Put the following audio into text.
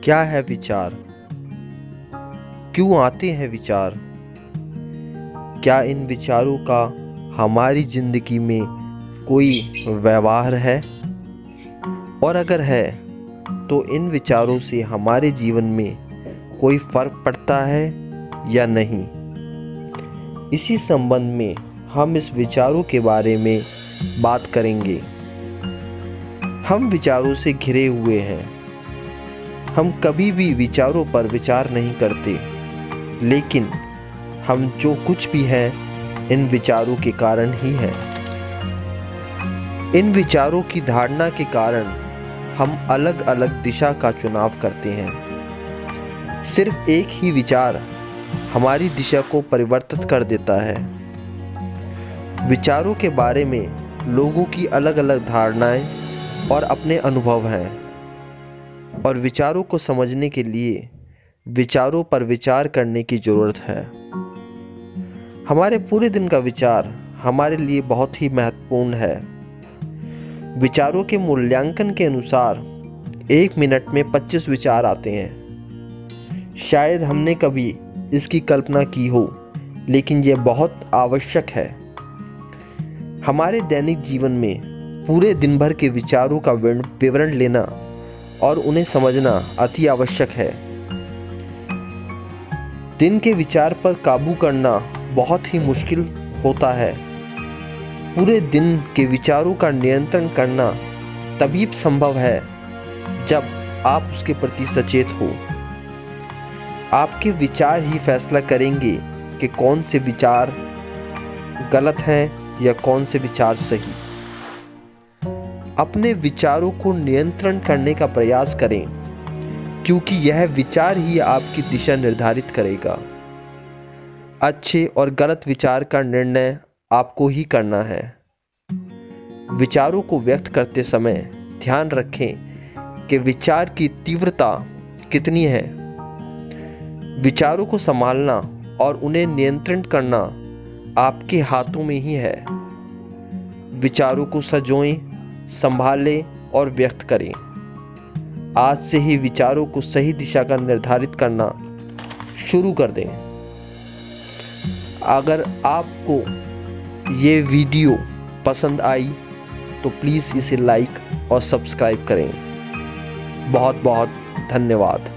क्या है विचार? क्यों आते हैं विचार? क्या इन विचारों का हमारी जिंदगी में कोई व्यवहार है? और अगर है तो इन विचारों से हमारे जीवन में कोई फर्क पड़ता है या नहीं? इसी संबंध में हम इस विचारों के बारे में बात करेंगे। हम विचारों से घिरे हुए हैं। हम कभी भी विचारों पर विचार नहीं करते, लेकिन हम जो कुछ भी हैं इन विचारों के कारण ही हैं। इन विचारों की धारणा के कारण हम अलग अलग दिशा का चुनाव करते हैं। सिर्फ एक ही विचार हमारी दिशा को परिवर्तित कर देता है। विचारों के बारे में लोगों की अलग अलग धारणाएं और अपने अनुभव हैं, और विचारों को समझने के लिए विचारों पर विचार करने की ज़रूरत है। हमारे पूरे दिन का विचार हमारे लिए बहुत ही महत्वपूर्ण है। विचारों के मूल्यांकन के अनुसार 1 मिनट में 25 विचार आते हैं। शायद हमने कभी इसकी कल्पना की हो, लेकिन यह बहुत आवश्यक है। हमारे दैनिक जीवन में पूरे दिन भर के विचारों का विवरण लेना और उन्हें समझना अति आवश्यक है। दिन के विचार पर काबू करना बहुत ही मुश्किल होता है। पूरे दिन के विचारों का नियंत्रण करना तभी संभव है जब आप उसके प्रति सचेत हो। आपके विचार ही फैसला करेंगे कि कौन से विचार गलत हैं या कौन से विचार सही। अपने विचारों को नियंत्रण करने का प्रयास करें, क्योंकि यह विचार ही आपकी दिशा निर्धारित करेगा। अच्छे और गलत विचार का निर्णय आपको ही करना है। विचारों को व्यक्त करते समय ध्यान रखें कि विचार की तीव्रता कितनी है। विचारों को संभालना और उन्हें नियंत्रित करना आपके हाथों में ही है। विचारों को सजोएं, संभालें और व्यक्त करें। आज से ही विचारों को सही दिशा का निर्धारित करना शुरू कर दें। अगर आपको ये वीडियो पसंद आई तो प्लीज़ इसे लाइक और सब्सक्राइब करें। बहुत बहुत धन्यवाद।